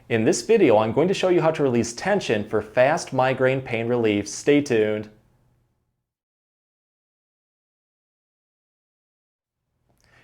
In this video, I'm going to show you how to release tension for fast migraine pain relief. Stay tuned.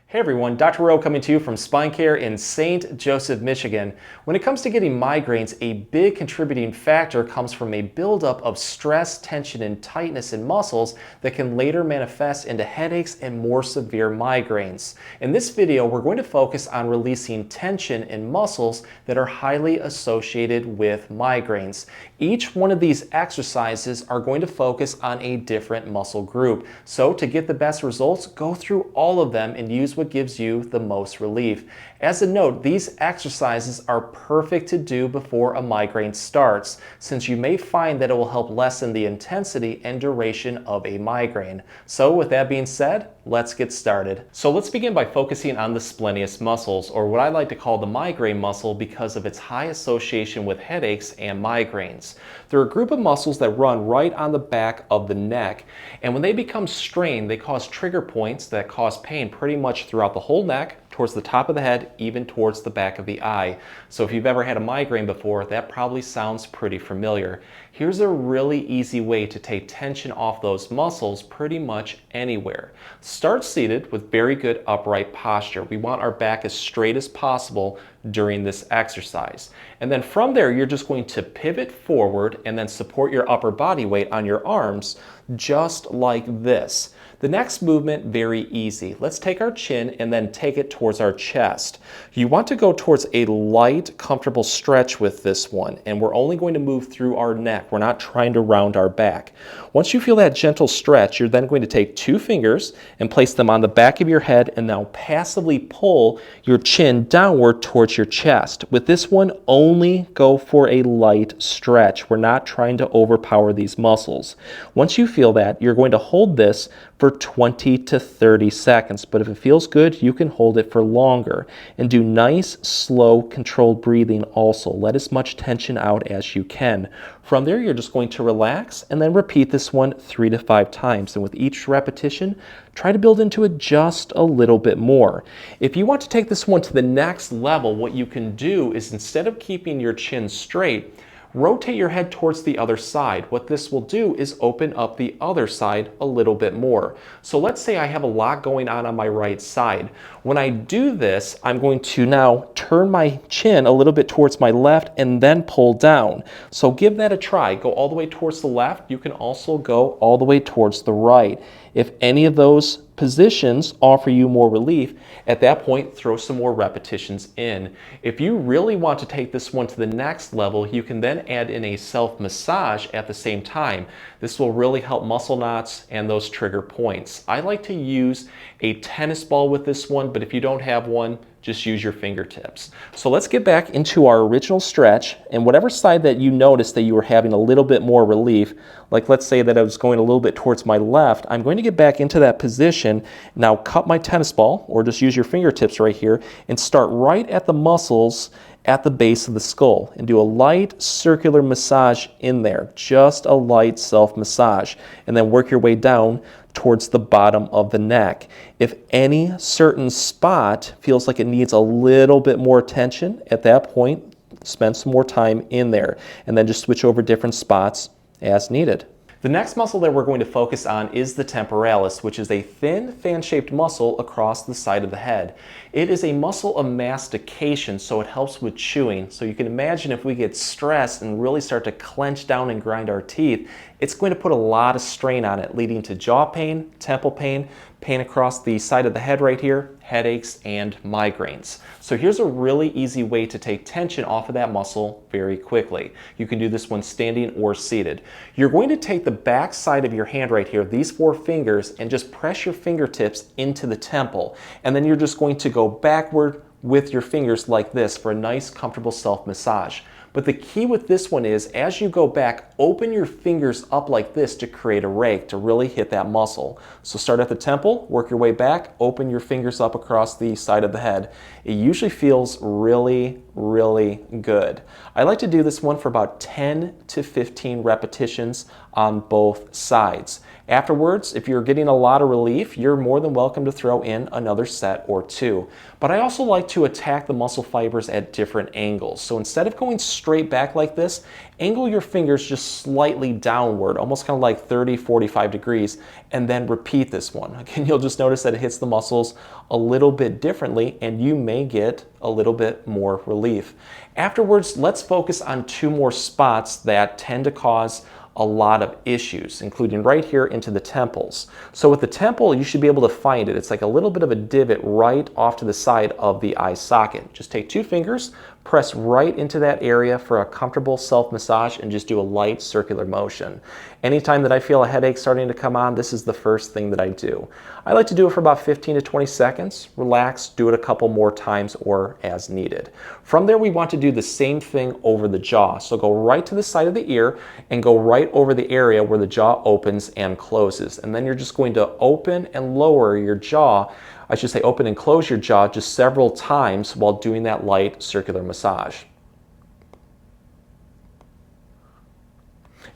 Hey everyone, Dr. Rowe coming to you from SpineCare in St. Joseph, Michigan. When it comes to getting migraines, a big contributing factor comes from a buildup of stress, tension, and tightness in muscles that can later manifest into headaches and more severe migraines. In this video, we're going to focus on releasing tension in muscles that are highly associated with migraines. Each one of these exercises are going to focus on a different muscle group. So to get the best results, go through all of them and use what gives you the most relief. As a note, these exercises are perfect to do before a migraine starts, since you may find that it will help lessen the intensity and duration of a migraine. So with that being said, let's get started. So let's begin by focusing on the splenius muscles, or what I like to call the migraine muscle because of its high association with headaches and migraines. They're a group of muscles that run right on the back of the neck, and when they become strained, they cause trigger points that cause pain pretty much throughout the whole neck, towards the top of the head, even towards the back of the eye. So if you've ever had a migraine before, that probably sounds pretty familiar. Here's a really easy way to take tension off those muscles pretty much anywhere. Start seated with very good upright posture. We want our back as straight as possible during this exercise. And then from there, you're just going to pivot forward and then support your upper body weight on your arms, just like this. The next movement, very easy. Let's take our chin and then take it towards our chest. You want to go towards a light, comfortable stretch with this one, and we're only going to move through our neck. We're not trying to round our back. Once you feel that gentle stretch, you're then going to take two fingers and place them on the back of your head and now passively pull your chin downward towards your chest. With this one, only go for a light stretch. We're not trying to overpower these muscles. Once you feel that, you're going to hold this for 20 to 30 seconds, but if it feels good, you can hold it for longer. And do nice, slow, controlled breathing also. Let as much tension out as you can. From there, you're just going to relax and then repeat this one 3 to 5 times. And with each repetition, try to build into it just a little bit more. If you want to take this one to the next level, what you can do is instead of keeping your chin straight, rotate your head towards the other side. What this will do is open up the other side a little bit more. So let's say I have a lot going on my right side. When I do this, I'm going to now turn my chin a little bit towards my left and then pull down. So give that a try. Go all the way towards the left. You can also go all the way towards the right. If any of those positions offer you more relief, at that point, throw some more repetitions in. If you really want to take this one to the next level, you can then add in a self-massage at the same time. This will really help muscle knots and those trigger points. I like to use a tennis ball with this one, but if you don't have one, just use your fingertips. So let's get back into our original stretch, and whatever side that you noticed that you were having a little bit more relief, like let's say that I was going a little bit towards my left, I'm going to get back into that position. Now cup my tennis ball, or just use your fingertips right here, and start right at the muscles at the base of the skull and do a light circular massage in there, just a light self-massage, and then work your way down towards the bottom of the neck. If any certain spot feels like it needs a little bit more attention, at that point, spend some more time in there, and then just switch over different spots as needed. The next muscle that we're going to focus on is the temporalis, which is a thin, fan-shaped muscle across the side of the head. It is a muscle of mastication, so it helps with chewing. So you can imagine if we get stressed and really start to clench down and grind our teeth, it's going to put a lot of strain on it, leading to jaw pain, temple pain, pain across the side of the head right here, headaches, and migraines. So here's a really easy way to take tension off of that muscle very quickly. You can do this one standing or seated. You're going to take the back side of your hand right here, these 4 fingers, and just press your fingertips into the temple. And then you're just going to go backward with your fingers like this for a nice, comfortable self-massage. But the key with this one is, as you go back, open your fingers up like this to create a rake, to really hit that muscle. So start at the temple, work your way back, open your fingers up across the side of the head. It usually feels really, really good. I like to do this one for about 10 to 15 repetitions on both sides. Afterwards, if you're getting a lot of relief, you're more than welcome to throw in another set or two. But I also like to attack the muscle fibers at different angles. So instead of going straight back like this, angle your fingers just slightly downward, almost kind of like 30, 45 degrees, and then repeat this one. Again, you'll just notice that it hits the muscles a little bit differently, and you may get a little bit more relief. Afterwards, let's focus on two more spots that tend to cause a lot of issues, including right here into the temples. So with the temple, you should be able to find it. It's like a little bit of a divot right off to the side of the eye socket. Just take two fingers, press right into that area for a comfortable self-massage, and just do a light circular motion. Anytime that I feel a headache starting to come on, this is the first thing that I do. I like to do it for about 15 to 20 seconds, relax, do it a couple more times or as needed. From there, we want to do the same thing over the jaw. So go right to the side of the ear and go right over the area where the jaw opens and closes. And then you're just going to open and lower your jaw. I should say open and close your jaw just several times while doing that light circular massage.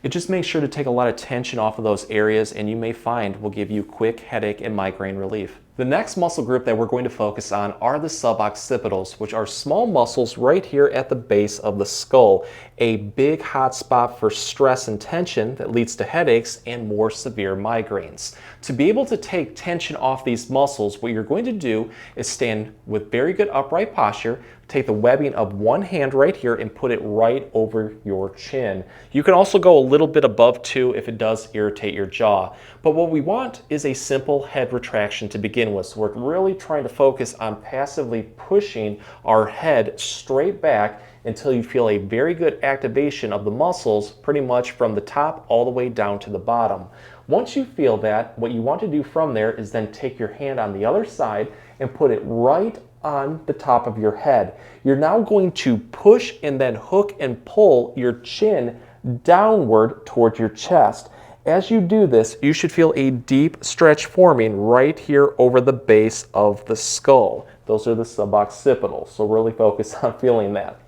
It just makes sure to take a lot of tension off of those areas, and you may find will give you quick headache and migraine relief. The next muscle group that we're going to focus on are the suboccipitals, which are small muscles right here at the base of the skull, a big hot spot for stress and tension that leads to headaches and more severe migraines. To be able to take tension off these muscles, what you're going to do is stand with very good upright posture, take the webbing of one hand right here and put it right over your chin. You can also go a little bit above too if it does irritate your jaw. But what we want is a simple head retraction to begin with. So we're really trying to focus on passively pushing our head straight back until you feel a very good activation of the muscles pretty much from the top all the way down to the bottom. Once you feel that, what you want to do from there is then take your hand on the other side and put it right on the top of your head. You're now going to push and then hook and pull your chin downward towards your chest. As you do this, you should feel a deep stretch forming right here over the base of the skull. Those are the suboccipitals, so really focus on feeling that.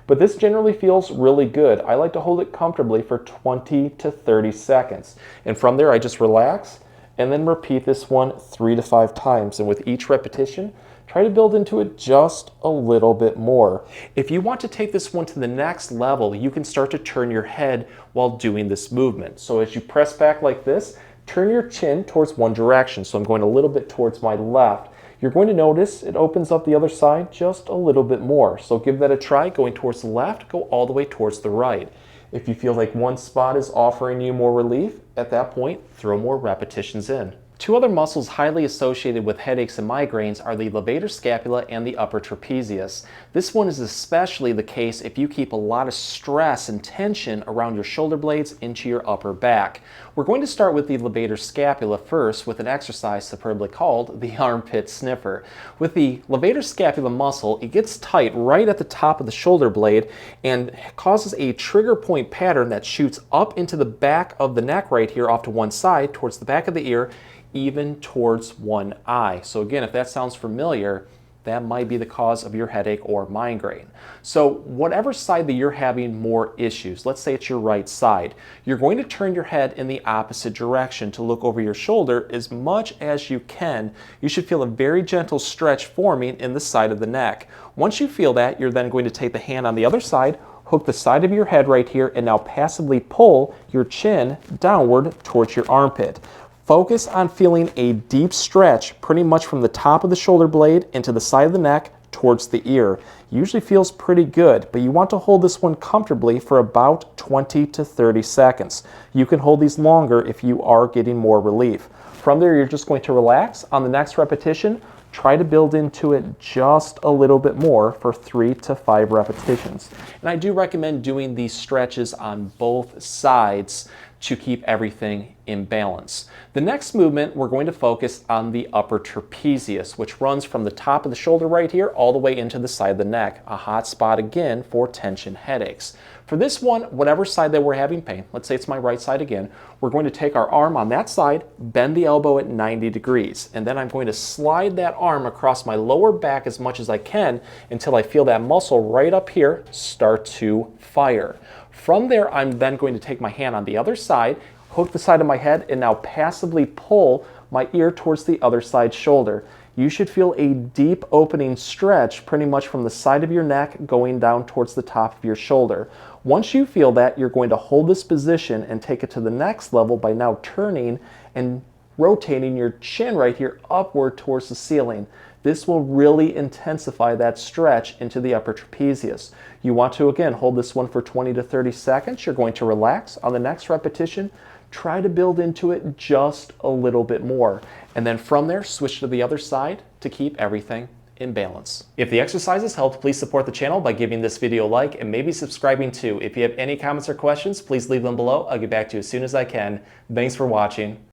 But this generally feels really good. I like to hold it comfortably for 20 to 30 seconds. And from there, I just relax and then repeat this one 3 to 5 times. And with each repetition, try to build into it just a little bit more. If you want to take this one to the next level, you can start to turn your head while doing this movement. So as you press back like this, turn your chin towards one direction. So I'm going a little bit towards my left. You're going to notice it opens up the other side just a little bit more. So give that a try. Going towards the left, go all the way towards the right. If you feel like one spot is offering you more relief, at that point, throw more repetitions in. Two other muscles highly associated with headaches and migraines are the levator scapula and the upper trapezius. This one is especially the case if you keep a lot of stress and tension around your shoulder blades into your upper back. We're going to start with the levator scapula first with an exercise superbly called the armpit sniffer. With the levator scapula muscle, it gets tight right at the top of the shoulder blade and causes a trigger point pattern that shoots up into the back of the neck right here off to one side towards the back of the ear, even towards one eye. So again, if that sounds familiar, that might be the cause of your headache or migraine. So whatever side that you're having more issues, let's say it's your right side, you're going to turn your head in the opposite direction to look over your shoulder as much as you can. You should feel a very gentle stretch forming in the side of the neck. Once you feel that, you're then going to take the hand on the other side, hook the side of your head right here, and now passively pull your chin downward towards your armpit. Focus on feeling a deep stretch pretty much from the top of the shoulder blade into the side of the neck towards the ear. Usually feels pretty good, but you want to hold this one comfortably for about 20 to 30 seconds. You can hold these longer if you are getting more relief. From there, you're just going to relax. On the next repetition, try to build into it just a little bit more for 3 to 5 repetitions. And I do recommend doing these stretches on both sides to keep everything imbalance. The next movement, we're going to focus on the upper trapezius, which runs from the top of the shoulder right here all the way into the side of the neck, a hot spot again for tension headaches. For this one, whatever side that we're having pain, let's say it's my right side again, we're going to take our arm on that side, bend the elbow at 90 degrees, and then I'm going to slide that arm across my lower back as much as I can until I feel that muscle right up here start to fire. From there, I'm then going to take my hand on the other side, hook the side of my head, and now passively pull my ear towards the other side's shoulder. You should feel a deep opening stretch pretty much from the side of your neck going down towards the top of your shoulder. Once you feel that, you're going to hold this position and take it to the next level by now turning and rotating your chin right here upward towards the ceiling. This will really intensify that stretch into the upper trapezius. You want to, again, hold this one for 20 to 30 seconds. You're going to relax. On the next repetition, try to build into it just a little bit more. And then from there, switch to the other side to keep everything in balance. If the exercises helped, please support the channel by giving this video a like and maybe subscribing too. If you have any comments or questions, please leave them below. I'll get back to you as soon as I can. Thanks for watching.